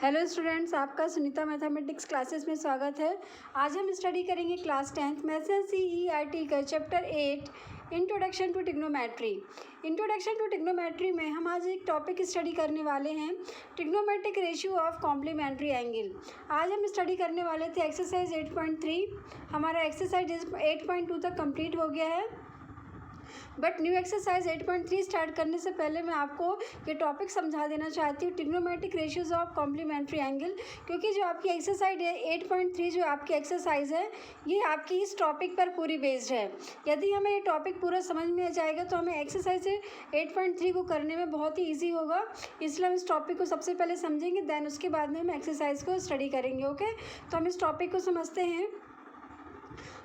Hello students, आपका Sunita mathematics classes में स्वागत है। आज हम स्टडी करेंगे क्लास 10th में CERT का chapter 8 introduction to trigonometry. Introduction to trigonometry में हम आज एक टॉपिक स्टडी करने वाले हैं, trigonometric ratio of complementary angle. आज हम स्टडी करने वाले थे एक्सरसाइज 8.3। हमारा एक्सरसाइज 8.2 तक कंप्लीट हो गया है, बट न्यू एक्सरसाइज 8.3 स्टार्ट करने से पहले मैं आपको ये टॉपिक समझा देना चाहती हूँ, trigonometric ratios of complementary angle. क्योंकि जो आपकी एक्सरसाइज है 8.3 जो आपकी एक्सरसाइज है ये आपकी इस टॉपिक पर पूरी बेस्ड है। यदि हमें ये टॉपिक पूरा समझ में आ जाएगा तो हमें एक्सरसाइज 8.3 को करने में बहुत ही ईजी होगा। इसलिए हम इस टॉपिक को सबसे पहले समझेंगे, देन उसके बाद में हम एक्सरसाइज को स्टडी करेंगे। ओके, तो हम इस टॉपिक को समझते हैं।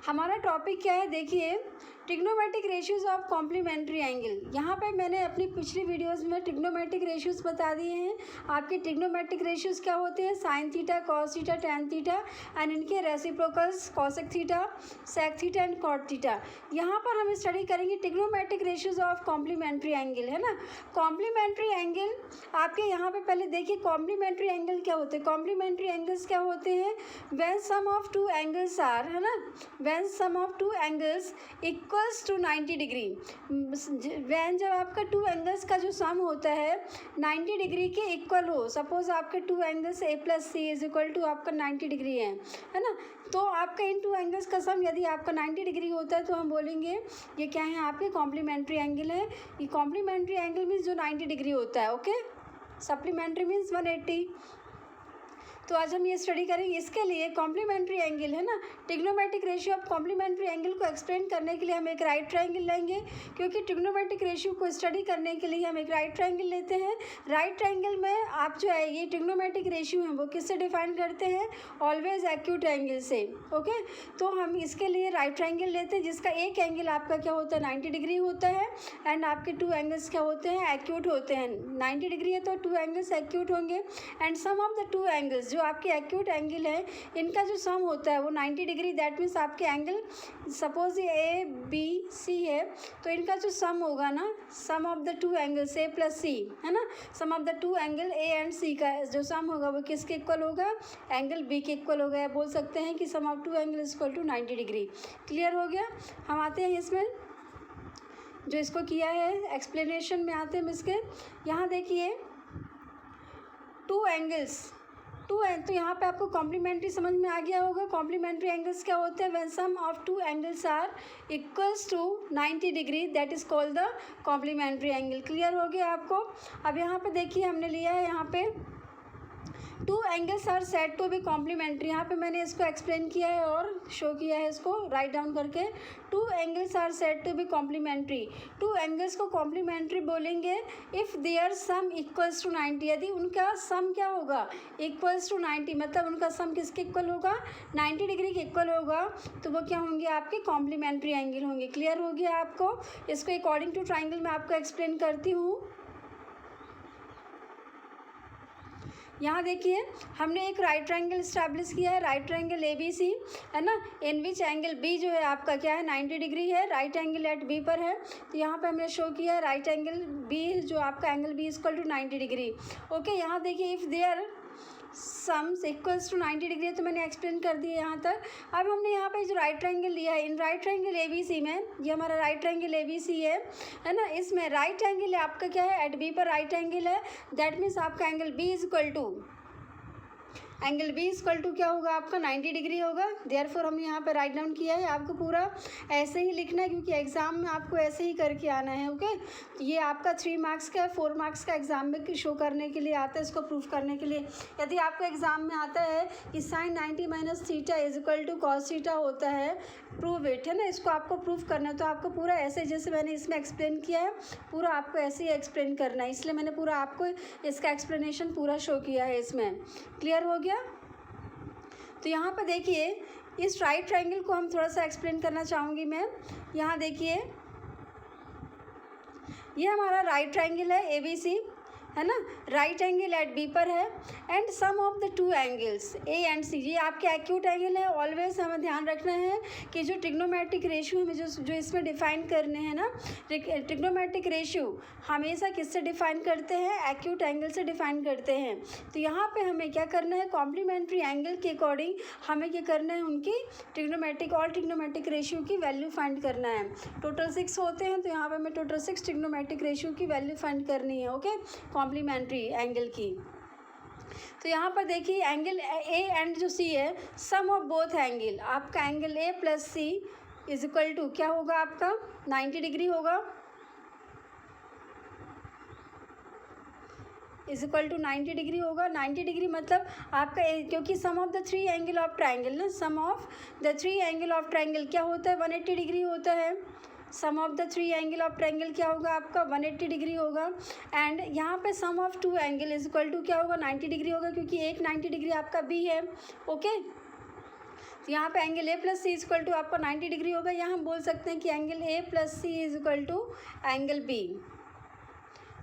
हमारा टॉपिक क्या है, देखिए, trigonometric ratios of complementary angle. यहाँ पे मैंने अपनी पिछली वीडियोस में ट्रिग्नोमेट्रिक रेशियोज बता दिए हैं। आपके ट्रिग्नोमेट्रिक रेशियोज क्या होते हैं, sine theta, cos theta, tan theta and इनके reciprocals cosec theta, sec theta and cot theta. यहाँ पर हम स्टडी करेंगे trigonometric ratios of complementary angle, है ना। कॉम्प्लीमेंट्री एंगल आपके यहाँ पे पहले देखिए कॉम्प्लीमेंट्री एंगल क्या होते हैं। कॉम्प्लीमेंट्री एंगल्स क्या होते हैं, when sum of two angles are, है ना, when sum of two angles equals to 90 degree. When जब आपका टू एंगल्स का जो सम होता है 90 डिग्री के इक्वल हो, सपोज आपके two angles A + C is equal to आपका 90 डिग्री है ना। तो आपका इन टू एंगल्स का सम यदि आपका 90 डिग्री होता है तो हम बोलेंगे ये क्या है, आपके कॉम्प्लीमेंट्री एंगल है। ये कॉम्प्लीमेंट्री एंगल मीन्स जो 90 डिग्री होता है। Okay, supplementary means 180। तो आज हम ये स्टडी करेंगे। इसके लिए कॉम्प्लीमेंट्री एंगल, है ना, trigonometric ratio of complementary angle को एक्सप्लेन करने के लिए हम एक राइट ट्रायंगल लेंगे। क्योंकि ट्रिग्नोमेट्रिक रेशियो को स्टडी करने के लिए हम एक राइट ट्रायंगल लेते हैं। राइट ट्रायंगल में आप जो है ये ट्रिग्नोमेट्रिक रेशियो है वो किससे डिफाइन करते हैं, ऑलवेज एक्यूट एंगल से। ओके, तो हम इसके लिए राइट ट्रायंगल लेते हैं जिसका एक एंगल आपका क्या होता है 90 डिग्री होता है एंड आपके टू एंगल्स क्या होते हैं, एक्यूट होते हैं। 90 डिग्री है तो टू एंगल्स एक्यूट होंगे and sum of the two angles, जो आपके एक्यूट एंगल है इनका जो सम होता है वो 90 डिग्री। दैट मीन्स आपके एंगल सपोज ये ABC है तो इनका जो सम होगा ना, sum of the two angles A + C, है ना, sum of the two angle A and C का जो सम होगा वो किसके इक्वल होगा, एंगल B के इक्वल होगा। बोल सकते हैं कि sum of two angle is equal to 90 degree. Clear हो गया। हम आते हैं इसमें जो इसको किया है, एक्सप्लेनेशन में आते हैं हम इसके। यहाँ देखिए टू एंगल्स, तो यहाँ पे आपको कॉम्प्लीमेंट्री समझ में आ गया होगा। कॉम्प्लीमेंट्री एंगल्स क्या होते हैं, when sum of two angles are equals to 90 degree, that is called the complementary angle. Clear हो गया आपको। अब यहाँ पे देखिए हमने लिया है, यहाँ पे two angles are said to be complementary. यहाँ पे मैंने इसको एक्सप्लेन किया है और शो किया है इसको राइट डाउन करके। Two angles are said to be complementary, two angles को कॉम्प्लीमेंट्री बोलेंगे if their sum equals to 90। यदि उनका सम क्या होगा, इक्वल्स टू 90, मतलब उनका सम किसके इक्वल होगा, 90 डिग्री के इक्वल होगा, तो वो क्या होंगे, आपके कॉम्प्लीमेंट्री एंगल होंगे। क्लियर हो गया आपको। इसको अकॉर्डिंग टू ट्राइंगल मैं आपको एक्सप्लेन करती हूँ। यहाँ देखिए हमने एक राइट ट्रायंगल इस्टेब्लिश किया है, राइट ट्रायंगल ABC, है ना, इन विच एंगल B जो है आपका क्या है 90 डिग्री है, राइट एंगल एट B पर है। तो यहाँ पे हमने शो किया है राइट एंगल B जो आपका angle B equal to 90 degree. Okay, यहाँ देखिए if their sums equals to 90 degree, तो मैंने एक्सप्लेन कर दिया यहाँ तक। अब हमने यहाँ पे जो राइट ट्रायंगल लिया है, इन राइट ट्रायंगल ABC में, ये हमारा राइट ट्रायंगल ABC है ना, इसमें राइट एंगल आपका क्या है, एट B पर राइट एंगल है। दैट मीन्स आपका angle B is equal to, angle B equal to क्या होगा आपका 90 डिग्री होगा। देयरफॉर हमने यहाँ पे राइट डाउन किया है। आपको पूरा ऐसे ही लिखना है क्योंकि एग्ज़ाम में आपको ऐसे ही करके आना है। ओके, तो ये आपका 3 मार्क्स का 4 मार्क्स का एग्ज़ाम में शो करने के लिए आता है, इसको प्रूफ करने के लिए। यदि आपको एग्ज़ाम में आता है कि sine 90 - theta is equal to cos theta होता है, प्रूव इट, है ना, इसको आपको प्रूफ करना है। तो आपको पूरा ऐसे जैसे मैंने इसमें एक्सप्लेन किया है पूरा आपको ऐसे ही एक्सप्लेन करना है, इसलिए मैंने पूरा आपको इसका एक्सप्लेनेशन पूरा शो किया है इसमें। क्लियर हो गया। तो यहाँ पर देखिए इस राइट ट्रायंगल को हम थोड़ा सा एक्सप्लेन करना चाहूँगी मैं। यहाँ देखिए ये हमारा राइट ट्रायंगल है ABC, है ना, राइट एंगल एट बी पर है, and sum of the two angles A and C, ये आपके एक्यूट एंगल है। ऑलवेज हमें ध्यान रखना है कि जो ट्रिग्नोमेट्रिक रेशियो हमें जो इसमें डिफाइन करने हैं ना, ट्रिग्नोमेट्रिक रेशियो हमेशा किससे डिफाइन करते हैं, एक्यूट एंगल से डिफाइन करते हैं। तो यहाँ पे हमें क्या करना है, कॉम्प्लीमेंट्री एंगल के अकॉर्डिंग हमें क्या करना है, उनकी ट्रिग्नोमेट्रिक और ट्रिग्नोमेट्रिक रेशियो की वैल्यू फाइंड करना है। टोटल 6 होते हैं, तो यहाँ पे हमें टोटल 6 ट्रिग्नोमेट्रिक रेशियो की वैल्यू फाइंड करनी है, ओके, कॉम्प्लीमेंट्री एंगल की। तो यहाँ पर देखिए एंगल ए एंड जो सी है, सम ऑफ बोथ एंगल, आपका angle A plus C is equal to क्या होगा, आपका 90 डिग्री होगा, इज इक्वल टू 90 डिग्री होगा। 90 डिग्री मतलब आपका क्योंकि sum of the three angle of triangle ना, sum of the three angle of triangle क्या होता है, 180 डिग्री होता है। Sum of the three angle of triangle क्या होगा, आपका 180 डिग्री होगा। एंड यहाँ पे sum of two angle is equal to क्या होगा, 90 डिग्री होगा, क्योंकि एक 90 डिग्री आपका बी है, ओके। तो यहाँ पे angle A plus C is equal to आपका 90 डिग्री होगा, या हम बोल सकते हैं कि angle A plus C is equal to angle B,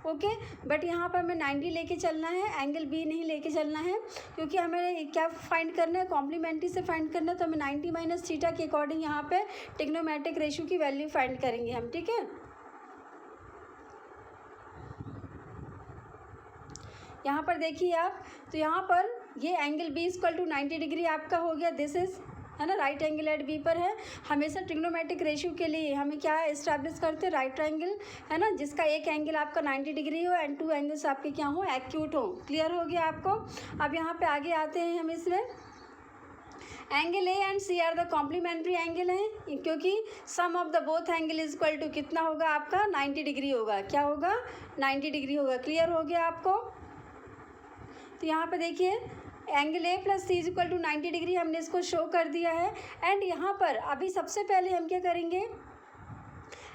okay. But यहाँ पर हमें 90 लेके चलना है, एंगल बी नहीं लेके चलना है, क्योंकि हमें क्या फाइंड करना है, कॉम्प्लीमेंट्री से फाइंड करना है। तो हमें 90 माइनस थीटा के अकॉर्डिंग यहाँ पे ट्रिग्नोमेट्रिक रेशियो की वैल्यू फाइंड करेंगे हम, ठीक है। यहाँ पर देखिए आप, तो यहाँ पर ये angle B equal to 90 degree आपका हो गया, दिस इज, है ना, राइट एंगल एट बी पर है। हमेशा ट्रिग्नोमेट्रिक रेशियो के लिए हमें क्या इस्टेब्लिश करते हैं, राइट ट्रायंगल, है ना, जिसका एक एंगल आपका 90 डिग्री हो एंड टू एंगल्स आपके क्या हो, एक्यूट हो। क्लियर हो गया आपको। अब यहाँ पे आगे आते हैं हम इसमें, angle A and C are the complementary angle हैं, क्योंकि sum of the both angle is equal to कितना होगा आपका, 90 डिग्री होगा, क्या होगा, 90 डिग्री होगा। क्लियर हो गया आपको। तो यहाँ पे देखिए angle A plus C is equal to 90 degree हमने इसको शो कर दिया है। एंड यहाँ पर अभी सबसे पहले हम क्या करेंगे,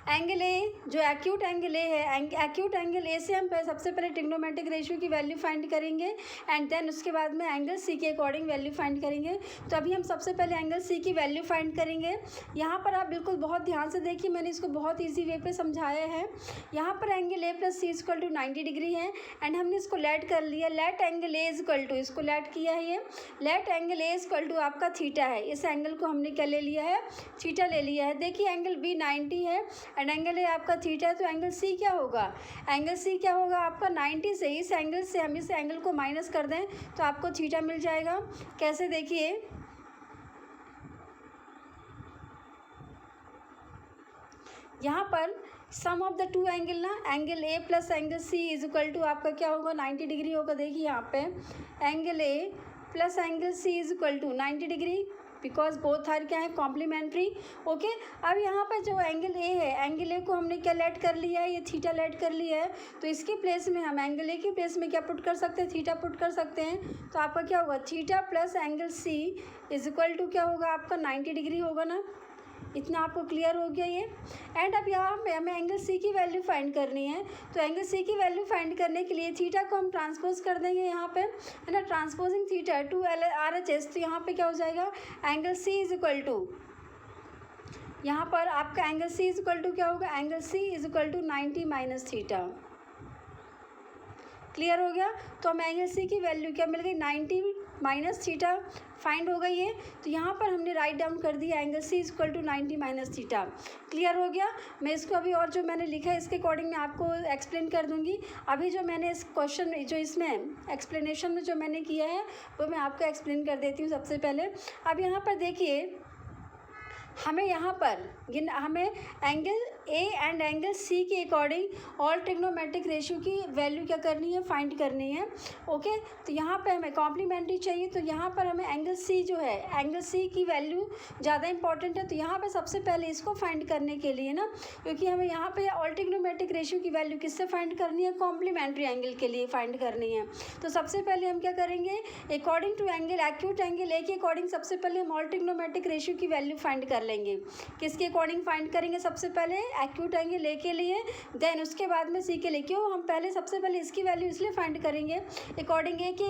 एंगल ए जो एक्यूट एंगल ए है, एक्यूट एंगल ए से हम सबसे पहले ट्रिग्नोमेट्रिक रेशियो की वैल्यू फाइंड करेंगे, एंड देन उसके बाद में एंगल सी के अकॉर्डिंग वैल्यू फाइंड करेंगे। तो अभी हम सबसे पहले एंगल सी की वैल्यू फाइंड करेंगे। यहाँ पर आप बिल्कुल बहुत ध्यान से देखिए, मैंने इसको बहुत ईजी वे पे समझाया है। यहाँ पर angle A plus C equal to 90 degree है, एंड हमने इसको लेट कर लिया, let angle A equal to, इसको लेट किया है, ये let angle A equal to आपका थीटा है। इस एंगल को हमने क्या ले लिया है, थीटा ले लिया है। देखिए एंगल बी 90 है एंड एंगल ए आपका थीटा है, तो एंगल सी क्या होगा, एंगल सी क्या होगा आपका 90 से, इस एंगल से हम इस एंगल को माइनस कर दें तो आपको थीटा मिल जाएगा। कैसे, देखिए यहाँ पर sum of the two angle ना, angle A plus angle C is equal to आपका क्या होगा, 90 डिग्री होगा। देखिए यहाँ पे angle A plus angle C is equal to 90 degree, because both are क्या है, कॉम्प्लीमेंट्री, ओके। अब यहाँ पर जो एंगल ए है, एंगल ए को हमने क्या लेट कर लिया है, ये थीटा लेट कर लिया है, तो इसके प्लेस में हम एंगल ए की प्लेस में क्या पुट कर सकते हैं, थीटा पुट कर सकते हैं। तो आपका क्या होगा, theta plus angle C is equal to क्या होगा आपका 90 डिग्री होगा ना। इतना आपको क्लियर हो गया ये। एंड अब यहाँ पे हमें एंगल सी की वैल्यू फाइंड करनी है। तो एंगल सी की वैल्यू फाइंड करने के लिए थीटा को हम ट्रांसपोज कर देंगे यहाँ पे, है ना, ट्रांसपोजिंग थीटा टू RHS। तो यहाँ पे क्या हो जाएगा, angle C is equal to, यहाँ पर आपका angle C is equal to क्या होगा, angle C is equal to 90 minus theta. Clear हो गया। तो हमें एंगल सी की वैल्यू क्या मिल गई, 90 माइनस थीटा फाइंड हो गई है। तो यहाँ पर हमने राइट डाउन कर दिया angle C is equal to 90 minus theta. Clear हो गया। मैं इसको अभी और जो मैंने लिखा है इसके अकॉर्डिंग मैं आपको एक्सप्लेन कर दूँगी। अभी जो मैंने इस क्वेश्चन जो इसमें एक्सप्लेनेशन में जो मैंने किया है वो मैं आपको एक्सप्लेन कर देती हूँ सबसे पहले। अब यहाँ पर देखिए हमें यहाँ पर हमें angle A and angle C के अकॉर्डिंग ऑल ट्रिग्नोमेट्रिक रेशियो की वैल्यू क्या करनी है, फाइंड करनी है। ओके, तो यहाँ पे हमें कॉम्प्लीमेंट्री चाहिए। तो यहाँ पर हमें एंगल सी जो है, एंगल सी की वैल्यू ज़्यादा इंपॉर्टेंट है। तो यहाँ पे सबसे पहले इसको फाइंड करने के लिए ना, क्योंकि हमें यहाँ पे ऑल ट्रिग्नोमेट्रिक रेशियो की वैल्यू किससे फाइंड करनी है, कॉम्प्लीमेंट्री एंगल के लिए फाइंड करनी है। तो सबसे पहले हम क्या करेंगे, according to angle acute angle A के अकॉर्डिंग सबसे पहले हम ऑल ट्रिग्नोमेट्रिक रेशियो की वैल्यू फाइंड कर लेंगे। किसके अकॉर्डिंग फाइंड करेंगे, सबसे पहले एक्यूट एंगल ए के लिए, देन उसके बाद में सी के लिए। क्यों? हम पहले सबसे पहले इसकी वैल्यू इसलिए फाइंड करेंगे अकॉर्डिंग ए के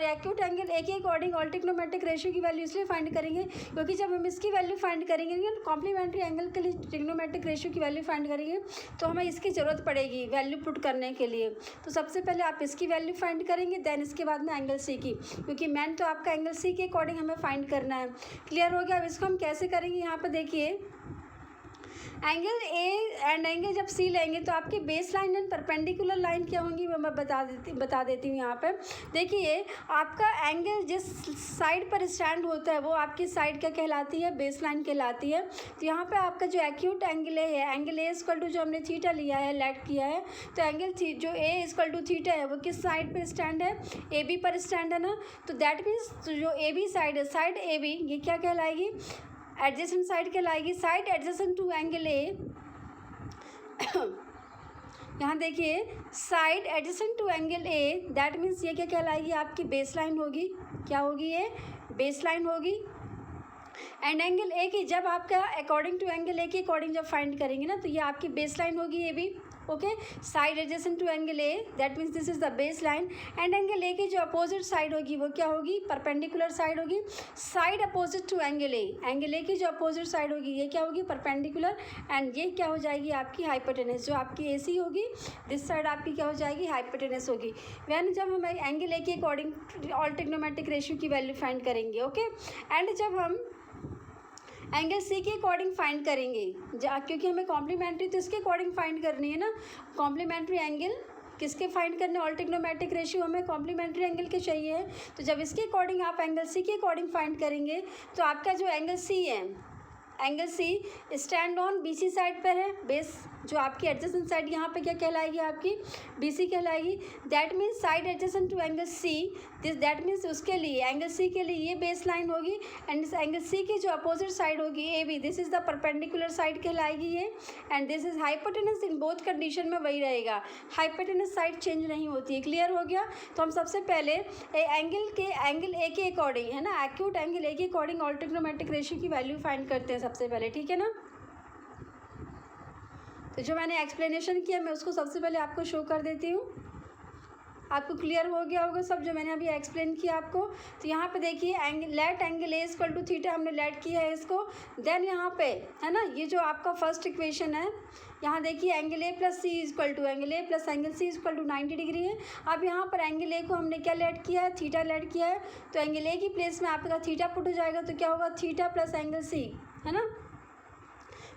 एक्यूट एंगल ए के अकॉर्डिंग ऑल ट्रिग्नोमेट्रिक रेशियो की वैल्यू इसलिए फाइंड करेंगे क्योंकि जब हम इसकी वैल्यू फाइंड करेंगे कॉम्प्लीमेंट्री एंगल के लिए ट्रिग्नोमेट्रिक रेशियो की वैल्यू फाइंड करेंगे तो हमें इसकी ज़रूरत पड़ेगी वैल्यू पुट करने के लिए। तो सबसे पहले आप इसकी वैल्यू फाइंड करेंगे, देन इसके बाद में एंगल सी की, क्योंकि मेन तो आपका एंगल सी के अकॉर्डिंग हमें फाइंड करना है। क्लियर हो गया? अब इसको हम कैसे करेंगे, यहाँ पर देखिए एंगल ए एंड एंगल जब सी लेंगे तो आपकी base line and perpendicular line क्या होंगी वो मैं बता देती हूँ। यहाँ पे देखिए आपका एंगल जिस साइड पर स्टैंड होता है वो आपकी साइड क्या कहलाती है, बेस लाइन कहलाती है। तो यहाँ पे आपका जो एक्यूट एंगल है, एंगल ए इक्वल टू जो हमने थीटा लिया है, लेट किया है, तो एंगल जो ए इक्वल टू थीटा है वो किस साइड पर स्टैंड है, ए बी पर स्टैंड है ना। तो दैट मीन्स जो ए बी साइड है, साइड ए बी, ये क्या कहलाएगी, एडजेसेंट साइड कहलाएगी। Side adjacent to angle A यहाँ देखिए side adjacent to angle A, that means ये क्या कहलाएगी, आपकी बेस लाइन होगी। क्या होगी? ये बेस लाइन होगी। एंड एंगल ए की जब आपका अकॉर्डिंग टू एंगल ए के अकॉर्डिंग जब फाइंड करेंगे ना तो ये आपकी बेस लाइन होगी ये भी। Okay, side adjacent to angle A, that means this is the base line. And angle A की जो अपोजिट साइड होगी वो क्या होगी, परपेंडिकुलर साइड होगी। Side opposite to angle A, angle A की जो अपोजिट साइड होगी ये क्या होगी, परपेंडिकुलर। एंड ये क्या हो जाएगी, आपकी हाइपोटेनस, जो आपकी ए सी होगी दिस साइड आपकी क्या हो जाएगी, हाइपोटेनस होगी। वैन जब हम एंगल ए के अकॉर्डिंग ऑल ट्रिग्नोमेट्रिक रेशियो की वैल्यू फाइंड करेंगे। ओके, एंड जब हम एंगल सी के अकॉर्डिंग फाइंड करेंगे, क्योंकि हमें कॉम्प्लीमेंट्री तो इसके अकॉर्डिंग फाइंड करनी है ना, कॉम्प्लीमेंट्री एंगल किसके फाइंड करने, ऑल ट्रिग्नोमेट्रिक रेशियो हमें कॉम्प्लीमेंट्री एंगल के चाहिए है। तो जब इसके अकॉर्डिंग आप एंगल सी के अकॉर्डिंग फाइंड करेंगे तो आपका जो एंगल सी है, angle C stand on B C side पर है, बेस जो आपकी एडजेसेंट साइड यहाँ पे क्या कहलाएगी, आपकी बी सी कहलाएगी। That means side adjacent to angle C, this that means उसके लिए एंगल सी के लिए ये बेस लाइन होगी। एंड इस एंगल सी की जो अपोजिट साइड होगी A B, this is the perpendicular side कहलाएगी ये। And this is hypotenuse, in both condition में वही रहेगा, हाइपोटेनस साइड चेंज नहीं होती है। क्लियर हो गया? तो हम सबसे पहले एंगल ए के अकॉर्डिंग है ना, एक्यूट एंगल ए के अकॉर्डिंग ऑल ट्रिग्नोमेट्रिक रेशियो की वैल्यू फाइंड करते हैं सबसे पहले, ठीक है ना। तो जो मैंने एक्सप्लेनेशन किया मैं उसको सबसे पहले आपको शो कर देती हूँ, आपको क्लियर हो गया होगा सब जो मैंने अभी एक्सप्लेन किया आपको। तो यहाँ पे देखिए let angle A equal to theta हमने लेट किया है इसको। देन यहाँ पे है ना, ये जो आपका फर्स्ट इक्वेशन है, यहाँ देखिए angle A plus C equal to angle A plus angle C equal to 90 degree है। अब यहाँ पर एंगल ए को हमने क्या लेट किया है, थीटा लेट किया है। तो एंगल ए की प्लेस में आपका थीटा पुट हो जाएगा, तो क्या होगा, थीटा प्लस एंगल सी, है ना।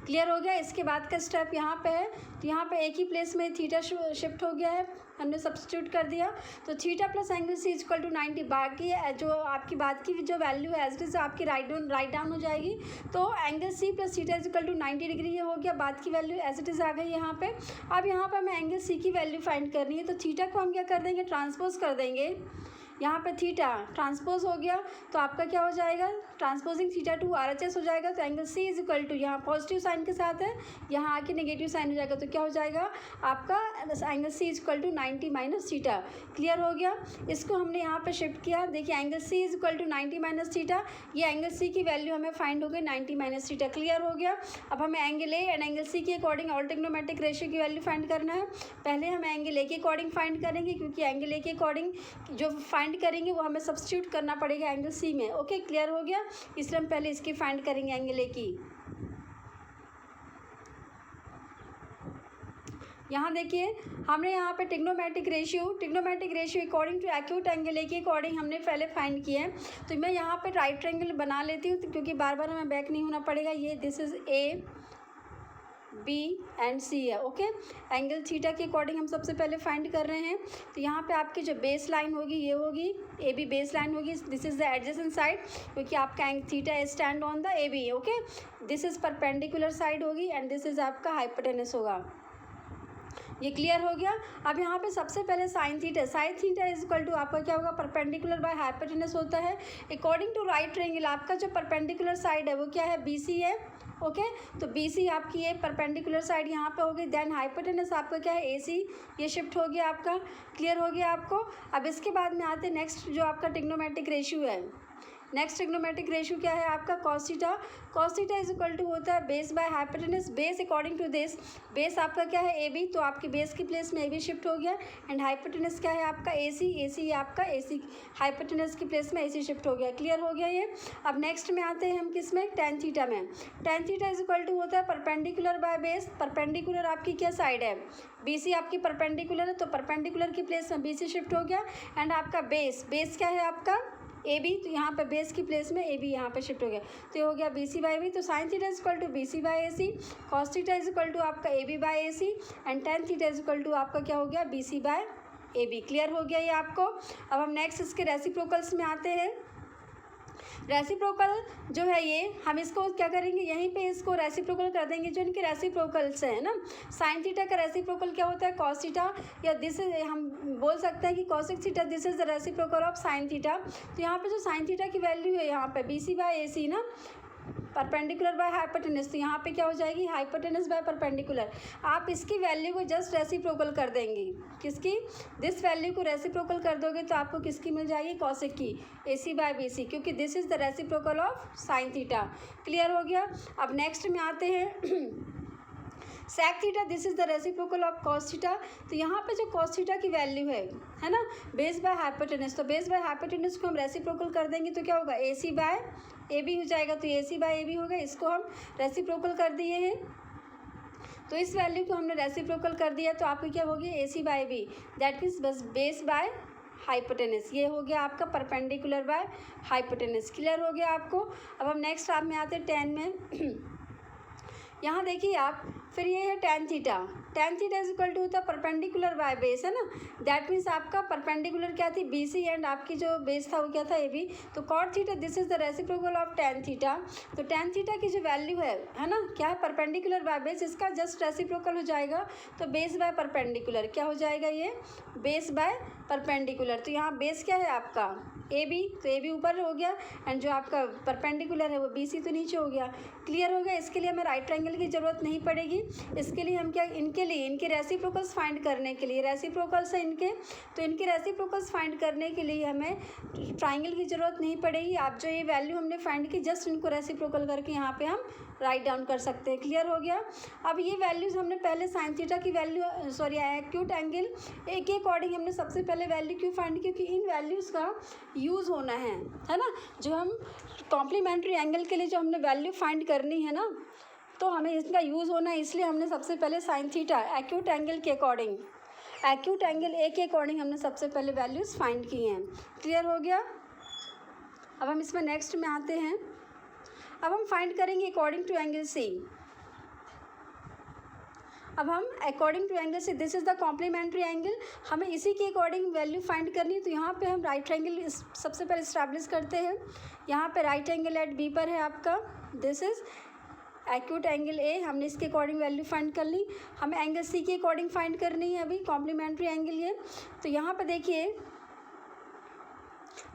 क्लियर हो गया? इसके बाद का स्टेप यहाँ पे है, तो यहाँ पे एक ही प्लेस में थीटा शिफ्ट हो गया है, हमने सब्स्टिट्यूट कर दिया। तो theta plus angle C equal to 90, बाकी जो आपकी बात की जो वैल्यू है एज इट इज आपकी राइट डाउन हो जाएगी। तो angle C plus theta is equal to 90 degree, ये हो गया, बात की वैल्यू एज इट इज आ गई यहाँ पे। अब यहाँ पर हमें एंगल सी की वैल्यू फाइंड करनी है, तो थीटा को हम क्या कर देंगे, ट्रांसपोज कर देंगे। यहाँ पे थीटा ट्रांसपोज हो गया तो आपका क्या हो जाएगा, ट्रांसपोजिंग थीटा टू RHS हो जाएगा। तो angle C is equal to, यहाँ पॉजिटिव साइन के साथ है, यहाँ आके नेगेटिव साइन हो जाएगा, तो क्या हो जाएगा आपका angle C is equal to 90 minus theta. Clear हो गया? इसको हमने यहाँ पे शिफ्ट किया, देखिए angle C is equal to 90 minus theta, ये एंगल सी की वैल्यू हमें फाइंड हो गई 90 माइनस थीटा। क्लियर हो गया? अब हमें angle A and angle C के अकॉर्डिंग ऑल ट्रिग्नोमेट्रिक रेशियो की वैल्यू फाइंड करना है। पहले हम एंगल ए के अकॉर्डिंग फाइंड करेंगे, क्योंकि एंगल ए के अकॉर्डिंग जो फाइंड करेंगे वो हमें सब्स्टिट्यूट करना पड़ेगा एंगल सी में। ओके, क्लियर हो गया? इसलिए हम पहले इसकी फाइंड करेंगे एंगल ए की। यहाँ देखिए हमने यहाँ पे trigonometric ratio according to acute angle A के अकॉर्डिंग हमने पहले फाइंड किया है। तो मैं यहाँ पे राइट ट्रायंगल बना लेती हूँ, क्योंकि बार बार हमें बैक नहीं होना पड़ेगा। ये this is A B and C है। ओके, एंगल थीटा के अकॉर्डिंग हम सबसे पहले फाइंड कर रहे हैं। तो यहाँ पे आपकी जो बेस लाइन होगी ये होगी ए बी, बेस लाइन होगी, this is the adjacent side, क्योंकि आपका theta stand on the A B. Okay, this is perpendicular side होगी एंड दिस इज आपका हाइपोटेनस होगा। ये क्लियर हो गया? अब यहाँ पे सबसे पहले sine theta is equal to आपका क्या होगा, परपेंडिकुलर बाय हाइपोटेनस होता है। अकॉर्डिंग टू राइट ट्रायंगल आपका जो परपेंडिकुलर साइड है वो क्या है, बी सी है। ओके, तो बी सी आपकी ये परपेंडिकुलर साइड यहाँ पे होगी। देन हाइपोटेनस आपका क्या है, ए सी, ये शिफ्ट हो गया आपका। क्लियर हो गया आपको? अब इसके बाद में आते हैं नेक्स्ट जो आपका ट्रिग्नोमेट्रिक रेशियो है। नेक्स्ट ट्रिग्नोमेट्रिक रेशियो क्या है आपका cos theta. Cos theta is equal to होता है base by hypotenuse. Base according to this, base आपका क्या है ए बी, तो आपकी बेस की प्लेस में ए बी शिफ्ट हो गया। एंड हाइपोटेनस क्या है आपका ए सी, ए सी आपका ए सी हाइपोटेनस की प्लेस में ए सी शिफ्ट हो गया। क्लियर हो गया ये। अब नेक्स्ट में आते हैं हम किस में, टेन थीटा में। Tan theta is equal to होता है परपेंडिकुलर बाय बेस। परपेंडिकुलर आपकी क्या साइड है, बी सी आपकी परपेंडिकुलर है, तो परपेंडिकुलर की प्लेस में बी सी शिफ्ट हो गया। एंड आपका बेस, बेस क्या है आपका ए बी, तो यहाँ पे बेस की प्लेस में ए बी यहाँ पे शिफ्ट हो गया, तो ये हो गया बी सी बाई बी। तो sine theta is equal to B C by A C, cos theta is equal to आपका A B by A C, and tan theta is equal to आपका क्या हो गया B C by A B. Clear हो गया ये आपको। अब हम नेक्स्ट इसके रेसिप्रोकल्स में आते हैं। रेसिप्रोकल जो है ये हम इसको क्या करेंगे, यहीं पे इसको रेसिप्रोकल कर देंगे जो इनके रेसिप्रोकल्स हैं ना। साइन थीटा का रेसिप्रोकल क्या होता है कॉस थीटा, या दिस इज हम बोल सकते हैं कि cosec theta this is the reciprocal of sine theta. तो यहाँ पे जो साइन थीटा की वैल्यू है यहाँ पे बी सी बाय ए सी ना, परपेंडिकुलर बाय हाइपोटेनस, तो यहाँ पे क्या हो जाएगी हाइपोटेनस बाय परपेंडिकुलर। आप इसकी वैल्यू को जस्ट रेसिप्रोकल कर देंगे, किसकी, दिस वैल्यू को रेसिप्रोकल कर दोगे तो आपको किसकी मिल जाएगी कॉसेक की, ए सी बाय बी सी, क्योंकि this is the reciprocal of sine theta. Clear हो गया। अब नेक्स्ट में आते हैं sec theta, this is the reciprocal of cos theta. तो यहाँ पे जो कॉस थीटा की वैल्यू है ना, बेस बाय हाइपोटेनस, तो बेस बाय हाइपोटेनस को हम रेसिप्रोकल कर देंगे तो क्या होगा ए सी बाय ए बी हो जाएगा, तो ए सी बाय ए बी होगा, इसको हम रेसिप्रोकल कर दिए हैं। तो इस वैल्यू को हमने रेसिप्रोकल कर दिया तो आपकी क्या होगी ए सी बाय बी, दैट मीन्स बस बेस बाय हाइपोटेनस, ये हो गया आपका परपेंडिकुलर बाय हाइपोटेनस। क्लियर हो गया आपको। अब हम नेक्स्ट आप में आते हैं 10 में। यहाँ देखिए आप, फिर ये है tan theta. Tan theta is equal to होता है परपेंडिकुलर बाय बेस, है ना, दैट मीन्स आपका परपेंडिकुलर क्या थी बी सी, एंड आपकी जो बेस था वो क्या था ए बी। तो cot theta this is the reciprocal of tan theta. तो टेन थीटा की जो वैल्यू है ना, क्या है परपेंडिकुलर बाय बेस, इसका जस्ट रेसिप्रोकल हो जाएगा, तो बेस बाय परपेंडिकुलर क्या हो जाएगा ये बेस बाय परपेंडिकुलर। तो यहाँ बेस क्या है आपका ए बी, तो ए बी ऊपर हो गया, एंड जो आपका परपेंडिकुलर है वो बी सी तो नीचे हो गया। क्लियर हो गया। इसके लिए हमें राइट ट्रायंगल की ज़रूरत नहीं पड़ेगी। इसके लिए हम क्या, इनके लिए इनके रेसिप्रोकल्स फाइंड करने के लिए, रेसिप्रोकल्स हैं इनके, तो इनके रेसिप्रोकल्स फाइंड करने के लिए हमें ट्रायंगल की ज़रूरत नहीं पड़ेगी। आप जो ये वैल्यू हमने फाइंड की जस्ट इनको रेसिप्रोकल करके यहाँ पे हम राइट डाउन कर सकते हैं। क्लियर हो गया। अब ये वैल्यूज़ हमने पहले साइन थीटा की value sorry acute angle A के अकॉर्डिंग हमने सबसे पहले वैल्यू क्यों फाइंड, क्योंकि इन वैल्यूज़ का यूज़ होना है ना, जो हम कॉम्प्लीमेंट्री एंगल के लिए जो हमने वैल्यू फाइंड करनी है ना, तो हमें इसका यूज़ होना है, इसलिए हमने सबसे पहले साइन थीटा एक्यूट एंगल के अकॉर्डिंग, एक्यूट एंगल ए के अकॉर्डिंग हमने सबसे पहले वैल्यूज़ फाइंड की हैं। क्लियर हो गया। अब हम इसमें नेक्स्ट में आते हैं। अब हम फाइंड करेंगे अकॉर्डिंग टू एंगल सी। अब हम according to angle C, this is the complementary angle, हमें इसी के अकॉर्डिंग वैल्यू फाइंड करनी है। तो यहाँ पे हम राइट ट्रायंगल सबसे पहले इस्टेब्लिश करते हैं। यहाँ पे राइट एंगल एट बी पर है आपका, दिस इज़ एक्यूट एंगल ए, हमने इसके अकॉर्डिंग वैल्यू फाइंड कर ली। हमें एंगल सी के अकॉर्डिंग फाइंड करनी है अभी कॉम्प्लीमेंट्री एंगल ये। तो यहाँ पर देखिए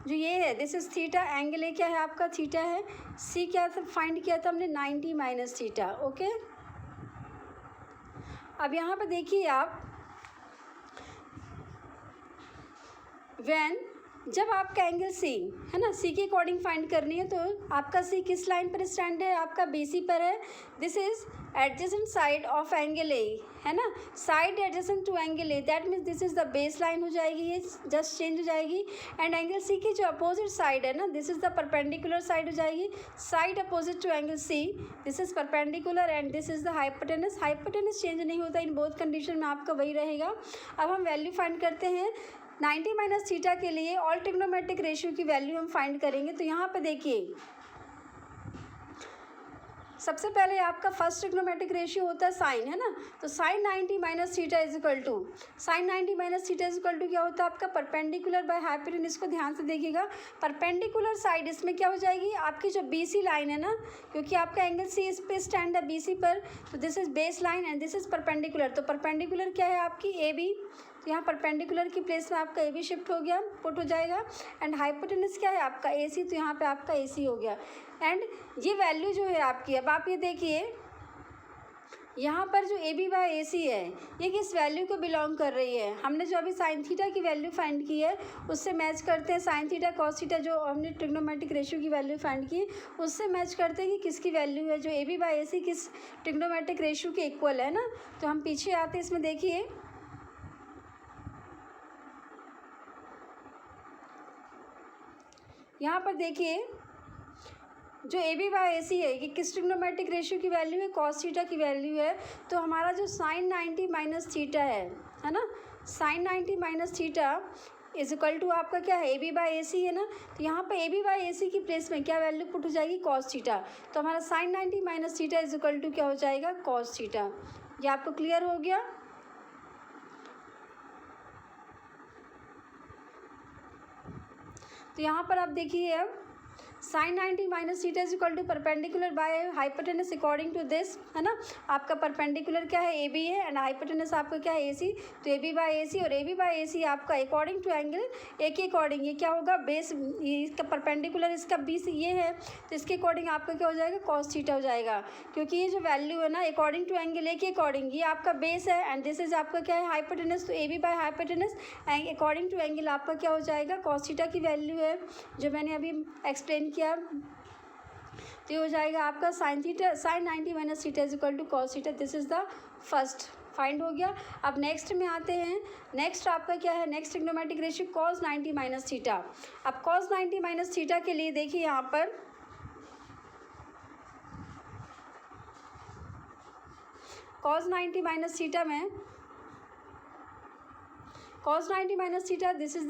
जो ये है this is theta, angle A क्या है आपका थीटा है, सी क्या था फाइंड किया था हमने 90 माइनस थीटा। ओके, अब यहाँ पर देखिए आप, व्हेन जब आपका एंगल सी है ना, सी के अकॉर्डिंग फाइंड करनी है, तो आपका सी किस लाइन पर स्टैंड है, आपका बी सी पर है। This is adjacent side of angle A, है ना, side adjacent to angle A, that means this is the base line हो जाएगी, ये जस्ट चेंज हो जाएगी। एंड एंगल सी की जो अपोजिट साइड है ना, this is the perpendicular side हो जाएगी, side opposite to angle C, this is perpendicular, and this is the hypotenuse. Hypotenuse change नहीं होता इन बोथ कंडीशन में, आपका वही रहेगा। अब हम वैल्यू फाइंड करते हैं 90 माइनस थीटा के लिए ऑल ट्रिग्नोमेट्रिक रेशियो की वैल्यू हम फाइंड करेंगे। तो यहाँ पे देखिए सबसे पहले आपका फर्स्ट ट्रिग्नोमेट्रिक रेशियो होता है साइन, है ना, तो sine 90 minus theta is equal to, sine 90 minus theta is equal to क्या होता है आपका परपेंडिकुलर बाय हाइपोटेनस। इसको ध्यान से देखिएगा, परपेंडिकुलर साइड इसमें क्या हो जाएगी आपकी जो बी सी लाइन है ना, क्योंकि आपका एंगल सी इस पे स्टैंड है बी सी पर, तो this is base line and this is perpendicular. तो परपेंडिकुलर क्या है आपकी ए बी, तो यहाँ परपेंडिकुलर की प्लेस में आपका ए बी शिफ्ट हो गया, पुट हो जाएगा। एंड हाइपोटेनस क्या है आपका ए सी, तो यहाँ पे आपका ए सी हो गया। एंड ये वैल्यू जो है आपकी, अब आप ये देखिए यहाँ पर जो ए बी बाय ए सी है ये किस वैल्यू को बिलोंग कर रही है? हमने जो अभी साइन थीटा की वैल्यू फाइंड की है उससे मैच करते हैं साइन थीटा कॉस थीटा, जो हमने ट्रिग्नोमेट्रिक रेशियो की वैल्यू फाइंड की उससे मैच करते हैं कि किसकी वैल्यू है, जो ए बी बाय ए सी किस ट्रिग्नोमेट्रिक रेशियो के इक्वल है ना। तो हम पीछे आते हैं, इसमें देखिए यहाँ पर देखिए जो ए बी बाय ए सी है कि किस ट्रिग्नोमेट्रिक रेशियो की वैल्यू है, कॉस थीटा की वैल्यू है। तो हमारा जो साइन 90 माइनस थीटा है ना, sine 90 minus theta is equal to आपका क्या है, ए बी बाय ए सी है ना। तो यहाँ पे ए बी बाय ए सी की प्लेस में क्या वैल्यू पुट हो जाएगी, कॉस थीटा। तो हमारा sine 90 minus theta is equal to क्या हो जाएगा, कॉस थीटा। ये आपको क्लियर हो गया? तो यहाँ पर आप देखिए अब sine 90 minus theta is equal to perpendicular by hypotenuse according to this, है ना। आपका परपेंडिकुलर क्या है, ए बी है, एंड हाइपोटेनस आपका क्या है, ए सी। तो ए बी बाय ए सी और ए बी बाय ए सी आपका अकॉर्डिंग टू एंगल ए के अकॉर्डिंग ये क्या होगा, बेस, ये इसका परपेंडिकुलर इसका बी से ये है, तो इसके अकॉर्डिंग आपका क्या हो जाएगा, कॉस थीटा हो जाएगा। क्योंकि ये जो वैल्यू है ना अकॉर्डिंग टू एंगल ए के अकॉर्डिंग ये आपका बेस है, एंड दिस इज आपका क्या है, हाइपोटेनस। तो A B by hypotenuse according to angle आपका क्या हो जाएगा, कॉस थीटा की वैल्यू है, जो मैंने अभी एक्सप्लेन किया। तो ये हो जाएगा आपका sine theta, sine 90 minus theta is equal to cos theta. This is the first find हो गया। अब नेक्स्ट में आते हैं। नेक्स्ट आपका क्या है, next trigonometric ratio cos 90 minus theta. अब कॉस 90 माइनस थीटा के लिए देखिए यहाँ पर कॉस 90 माइनस थीटा में cos 90 minus theta this is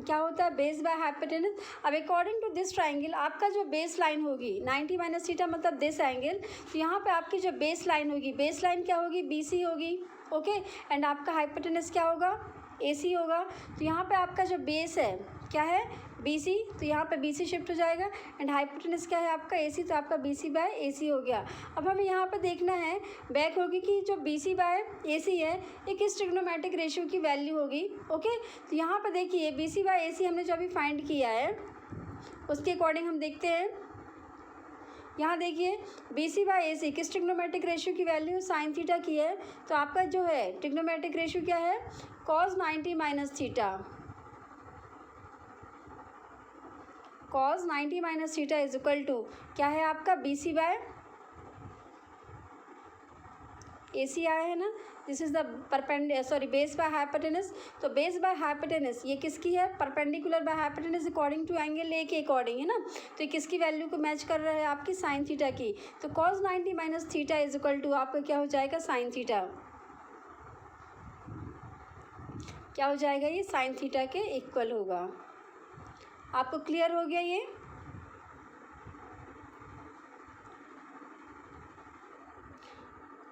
क्या होता है, बेस बाय हाइपोटेनस। अब अकॉर्डिंग टू दिस ट्राइंगल आपका जो बेस लाइन होगी 90 माइनस थीटा मतलब दिस एंगल, तो यहाँ पे आपकी जो बेस लाइन होगी, बेस लाइन क्या होगी, बी सी होगी, ओके। एंड आपका हाइपोटेनस क्या होगा, ए सी होगा। तो यहाँ पे आपका जो बेस है क्या है, बी सी, तो यहाँ पे बी सी शिफ्ट हो जाएगा, एंड हाइपोटेनस क्या है आपका ए सी, तो आपका बी सी बाय ए सी हो गया। अब हमें यहाँ पे देखना है बैक होगी कि जो बी सी बाय ए सी है ये किस ट्रिग्नोमेट्रिक रेशियो की वैल्यू होगी, ओके। तो यहाँ पे देखिए बी सी बाय ए सी हमने जो अभी फाइंड किया है उसके अकॉर्डिंग हम देखते हैं। यहाँ देखिए बी सी बाय ए सी किस ट्रिग्नोमेट्रिक रेशियो की वैल्यू साइन थीटा की है, तो आपका जो है ट्रिग्नोमेट्रिक रेशियो क्या है, cos 90 minus theta. Cos 90 minus theta is equal to क्या है आपका, बी सी बाय ए सी आया है ना। This is the base by hypotenuse. तो बेस बाय हाइपोटेनस ये किसकी है, perpendicular by hypotenuse according to angle A के अकॉर्डिंग, है ना। तो ये किसकी वैल्यू को मैच कर रहा है, आपकी साइन थीटा की। तो cos 90 minus theta is equal to आपका क्या हो जाएगा, साइन थीटा। क्या हो जाएगा, ये साइन थीटा के इक्वल होगा। आपको क्लियर हो गया ये?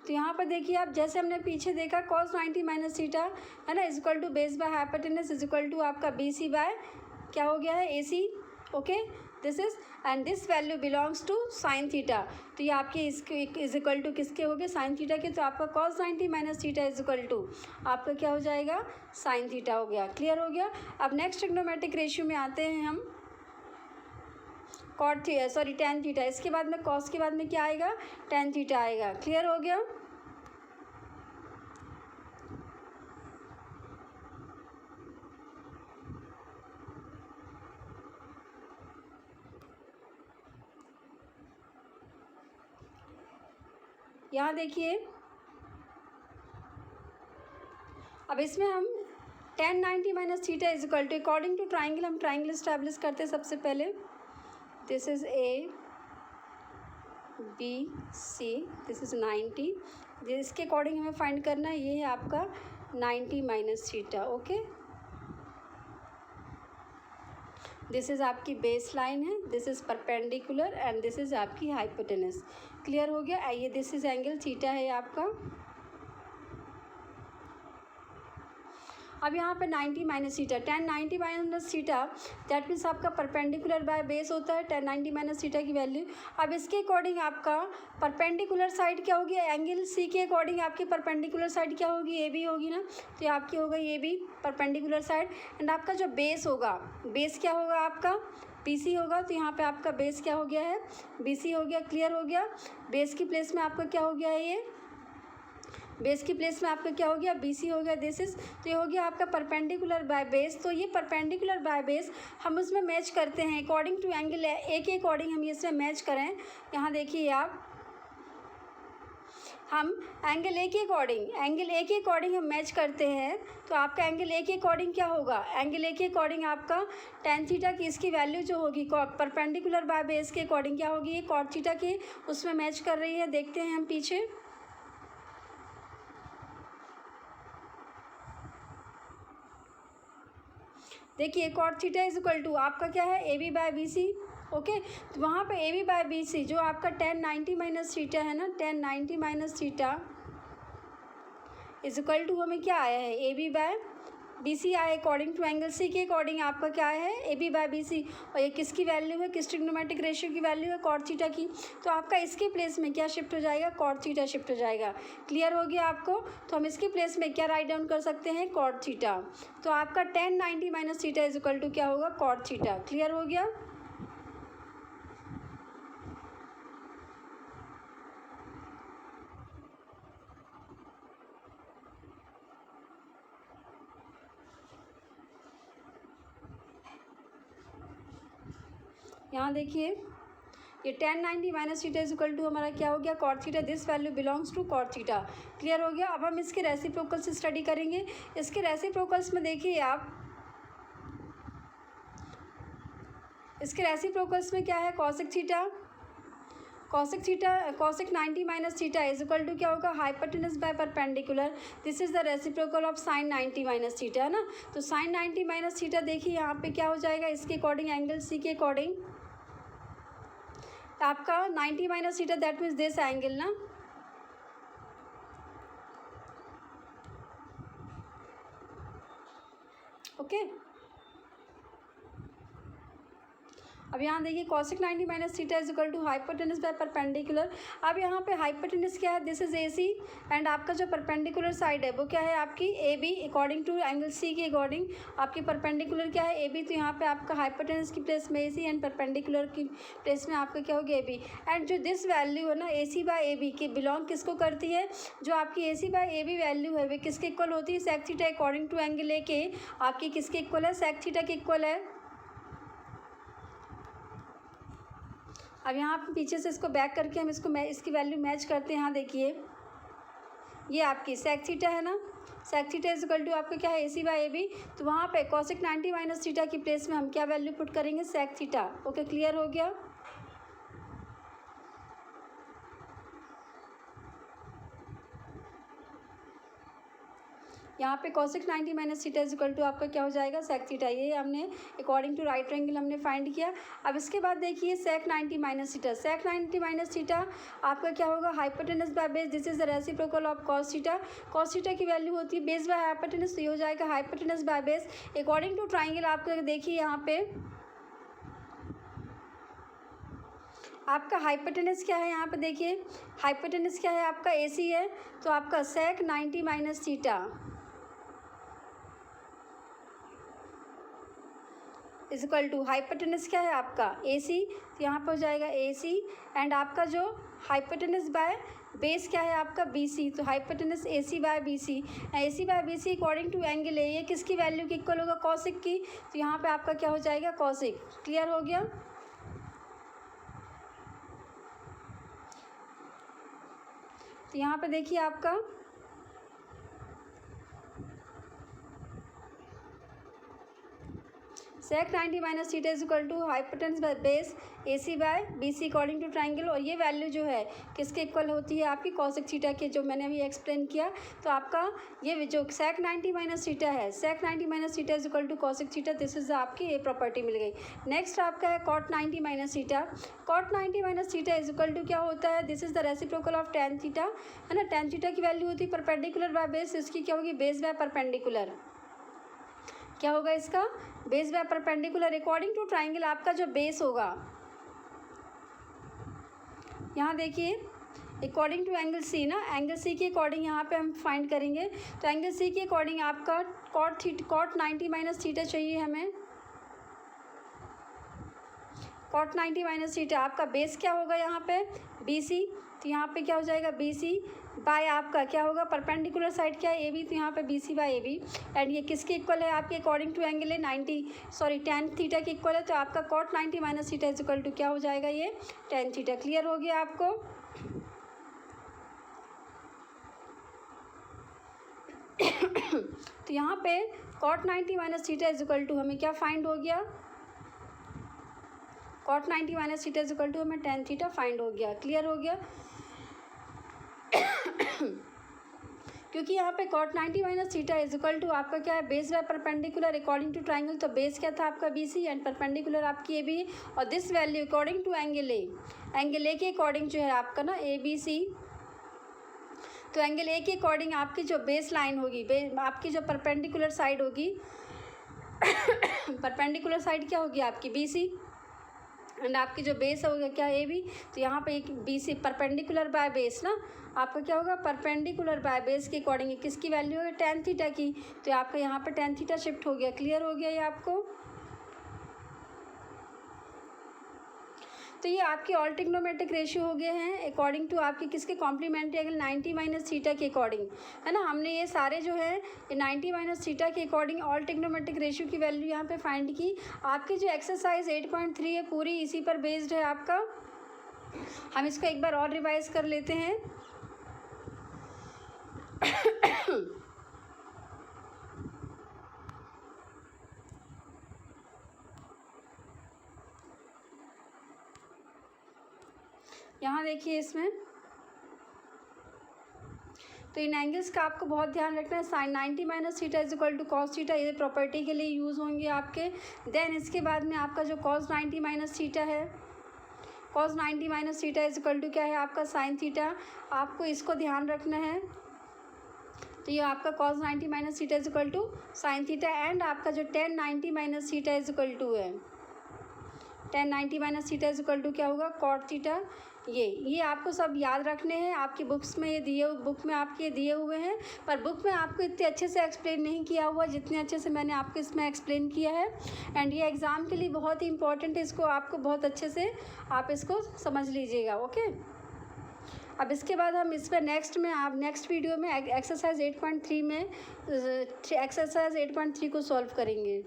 तो यहाँ पर देखिए आप, जैसे हमने पीछे देखा cos 90 माइनस थीटा है ना, is equal to base by hypotenuse is equal to आपका बी सी बाय क्या हो गया है, A C, okay. This is and this value belongs to sine theta. तो ये आपके इसके इज इक्वल टू किसके हो गए, साइन थीटा के। तो आपका cos 90 minus theta is equal to आपका क्या हो जाएगा, साइन थीटा हो गया। क्लियर हो गया? अब नेक्स्ट ट्रिग्नोमेट्रिक रेशियो में आते हैं हम, cot theta sorry tan theta. इसके बाद में कॉस के बाद में क्या आएगा, टेन थीटा आएगा। क्लियर हो गया? यहाँ देखिए अब इसमें हम tan 90 minus theta is equal to according to triangle, हम ट्राइंगल इस्टेब्लिश करते हैं सबसे पहले। This is A B C, this is 90। इसके अकॉर्डिंग हमें फाइंड करना है, ये है आपका 90 minus theta, okay. This is आपकी बेस लाइन है, this is perpendicular and this is आपकी हाइपोटेनस। क्लियर हो गया? आइए, दिस इज एंगल थीटा है आपका। अब यहाँ पे 90 minus theta, ten 90 minus theta that means आपका परपेंडिकुलर बाय बेस होता है टेन 90 माइनस थीटा की वैल्यू। अब इसके अकॉर्डिंग आपका परपेंडिकुलर साइड क्या होगी, एंगल सी के अकॉर्डिंग आपकी परपेंडिकुलर साइड क्या होगी, ए बी होगी ना। तो ये आपकी होगा A B perpendicular side, and आपका जो बेस होगा, बेस क्या होगा आपका, बी सी होगा। तो यहाँ पे आपका बेस क्या हो गया है, बी सी हो गया। क्लियर हो गया? बेस की प्लेस में आपका क्या हो गया है, ये बेस की प्लेस में आपका क्या हो गया, BC हो गया। दिस इज, तो ये हो गया आपका परपेंडिकुलर बाय बेस। तो ये परपेंडिकुलर बाय बेस हम उसमें मैच करते हैं अकॉर्डिंग टू एंगल ए के अकॉर्डिंग हम इसमें मैच करें। यहाँ देखिए आप, हम एंगल ए के अकॉर्डिंग हम मैच करते हैं। तो आपका एंगल ए के अकॉर्डिंग क्या होगा, एंगल ए के अकॉर्डिंग आपका tan थीटा की इसकी वैल्यू जो होगी परपेंडिकुलर बाय बेस के अकॉर्डिंग क्या होगी, ये cot थीटा के उसमें मैच कर रही है। देखते हैं हम पीछे, देखिए cot theta is equal to आपका क्या है, AB बाय BC। ओके, तो वहाँ पे AB बाय BC जो आपका tan 90 माइनस थीटा है ना, tan 90 minus theta is equal to हमें क्या आया है, AB बाय BC आया अकॉर्डिंग टू एंगल C के अकॉर्डिंग आपका क्या है, AB बाय BC। और ये किसकी वैल्यू है, किस ट्रिग्नोमेट्रिक रेशियो की वैल्यू है, cot थीटा की। तो आपका इसके प्लेस में क्या शिफ्ट हो जाएगा, cot थीटा शिफ्ट हो जाएगा। क्लियर हो गया आपको। तो हम इसकी प्लेस में क्या राइट डाउन कर सकते हैं, cot थीटा। तो आपका tan 90 minus theta is equal to क्या होगा, cot थीटा। क्लियर हो गया। यहाँ देखिए, ये tan 90 minus theta is equal to हमारा क्या हो गया, cot theta. This value belongs to cot theta. Clear हो गया। अब हम इसके रेसिप्रोकल्स स्टडी करेंगे। इसके रेसिप्रोकल्स में देखिए आप, इसके रेसिप्रोकल्स में क्या है, cosec theta, cosec 90 minus theta is equal to क्या होगा, hypotenuse by perpendicular. This is the reciprocal of sin 90 minus theta, है ना। तो sin 90 माइनस थीटा देखिए यहाँ पे क्या हो जाएगा, इसके अकॉर्डिंग एंगल C के अकॉर्डिंग आपका 90 minus theta, that means this angle ना। ओके, अब यहाँ देखिए cosec 90 minus theta is equal to hypotenuse by perpendicular. अब यहाँ पे हाइपोटेनस क्या है, दिस इज AC एंड आपका जो परपेंडिकुलर साइड है वो क्या है आपकी AB according to angle C के अकॉर्डिंग आपकी परपेंडिकुलर क्या है, AB। तो यहाँ पे आपका हाइपोटेनस की प्लेस में AC एंड परपेंडिकुलर की प्लेस में आपका क्या होगा, AB। एंड जो दिस वैल्यू है ना AC बाय AB की बिलोंग किसको करती है, जो आपकी AC बाय AB वैल्यू है वे किसके इक्वल होती है, sec theta according to angle A के आपकी किसके इक्वल है, sec थीटा के इक्वल है। अब यहाँ पे पीछे से इसको बैक करके हम इसकी वैल्यू मैच करते हैं। यहाँ देखिए, ये आपकी sec थीटा है ना, sec theta is equal to आपका क्या है, AC बाय AB। तो वहाँ पे cosec 90 माइनस थीटा की प्लेस में हम क्या वैल्यू पुट करेंगे, sec थीटा। ओके, क्लियर हो गया। यहाँ पे cosec 90 minus theta is equal to आपका क्या हो जाएगा, sec थीटा। ये हमने अकॉर्डिंग टू राइट एंगल हमने फाइंड किया। अब इसके बाद देखिए sec 90 minus theta, sec 90 minus theta आपका क्या होगा, hypotenuse by base. This is the reciprocal of cos theta. cos theta की वैल्यू होती है बेस बाय हाइपोटेनस, तो ये हो जाएगा hypotenuse by base according to triangle. आपका देखिए यहाँ पे आपका हाइपोटेनस क्या है, यहाँ पे देखिए हाइपोटेनस क्या है आपका AC है। तो आपका sec 90 minus theta is equal to hypotenuse क्या है आपका AC। तो यहाँ पे हो जाएगा AC एंड आपका जो हाइपोटेनस बाय बेस क्या है आपका BC। तो hypotenuse AC by BC, AC by BC according to angle A, ये किसकी वैल्यू के इक्वल होगा, cosec की। तो यहाँ पे आपका क्या हो जाएगा, cosec। क्लियर हो गया। तो यहाँ पे देखिए आपका sec 90 minus theta is equal to hypotenuse by base AC by BC according to triangle. और ये वैल्यू जो है किसके इक्वल होती है आपकी, cosec थीटा के, जो मैंने अभी एक्सप्लेन किया। तो आपका ये जो sec 90 माइनस थीटा है, sec 90 minus theta is equal to cosec theta. This is आपकी ये प्रॉपर्टी मिल गई। नेक्स्ट आपका है cot 90 minus theta. cot 90 minus theta is equal to क्या होता है, this is the reciprocal of tan theta, है ना। tan थीटा की वैल्यू होती है परपेंडिकुलर बाय बेस, इसकी क्या होगी, बेस बाय परपेंडिकुलर। क्या होगा इसका, base by perpendicular according to triangle. आपका जो बेस होगा यहाँ देखिए अकॉर्डिंग टू एंगल C ना, एंगल C के अकॉर्डिंग यहाँ पे हम फाइंड करेंगे। तो एंगल C के अकॉर्डिंग आपका cot 90 माइनस थीटा चाहिए हमें। cot 90 माइनस थीटा आपका बेस क्या होगा यहाँ पे, BC। तो यहाँ पे क्या हो जाएगा, BC बाय आपका क्या होगा, परपेंडिकुलर साइड क्या है, ए बी, तो यहाँ पे B C by A B. And ये किसके इक्वल है आपके, अकॉर्डिंग टू एंगल है tan थीटा के इक्वल है, तो आपका cot 90 minus theta is equal to क्या हो जाएगा, ये tan थीटा। क्लियर हो गया आपको। तो यहाँ पे cot 90 minus theta is equal to हमें क्या फाइंड हो गया, cot 90 minus theta is equal to हमें tan थीटा फाइंड हो गया। क्लियर हो गया। क्योंकि यहाँ पे cot 90 minus theta is equal to आपका क्या है, base by perpendicular according to triangle, तो बेस क्या था आपका बी सी एंड परपेंडिकुलर आपकी ए बी, और this value according to angle A के अकॉर्डिंग जो है आपका ना ए बी सी। तो एंगल ए के अकॉर्डिंग आपकी जो बेस लाइन होगी, आपकी जो परपेंडिकुलर साइड होगी परपेंडिकुलर साइड क्या होगी आपकी बी सी, एंड आपकी जो बेस होगा क्या ए बी। तो यहाँ पे एक B C perpendicular by base ना, आपका क्या होगा, परपेंडिकुलर बाय बेस के अकॉर्डिंग किसकी वैल्यू होगी, tan थीटा की। तो आपका यहाँ पे tan थीटा शिफ्ट हो गया। क्लियर हो गया ये आपको। तो ये आपके ऑल ट्रिग्नोमेट्रिक रेशियो हो गए हैं अकॉर्डिंग टू आपके किसके, कॉम्प्लीमेंट्री एंगल 90 माइनस थीटा के अकॉर्डिंग, है ना। हमने ये सारे जो है ये 90 माइनस थीटा के अकॉर्डिंग ऑल ट्रिग्नोमेट्रिक रेशियो की वैल्यू यहाँ पे फाइंड की। आपकी जो एक्सरसाइज 8.3 है पूरी इसी पर बेस्ड है आपका। हम इसको एक बार और रिवाइज कर लेते हैं। यहाँ देखिए इसमें, तो इन एंगल्स का आपको बहुत ध्यान रखना है। Sine 90 minus theta is equal to cos theta, ये प्रॉपर्टी के लिए यूज़ होंगे आपके। देन इसके बाद में आपका जो कॉस 90 माइनस थीटा है, cos 90 minus theta is equal to क्या है आपका साइन थीटा, आपको इसको ध्यान रखना है। तो ये आपका cos 90 minus theta is equal to sine theta, and आपका जो tan 90 minus theta is equal to है, tan 90 minus theta is equal to क्या होगा, कॉट थीटा। ये आपको सब याद रखने हैं। आपकी बुक्स में ये बुक में आपके दिए हुए हैं, पर बुक में आपको इतने अच्छे से एक्सप्लेन नहीं किया हुआ जितने अच्छे से मैंने आपको इसमें एक्सप्लेन किया है। एंड ये एग्ज़ाम के लिए बहुत ही इंपॉर्टेंट है, इसको आपको बहुत अच्छे से आप इसको समझ लीजिएगा। ओके, अब इसके बाद हम इस पर नेक्स्ट वीडियो में एक्सरसाइज 8.3 में एक्सरसाइज 8.3 को सॉल्व करेंगे।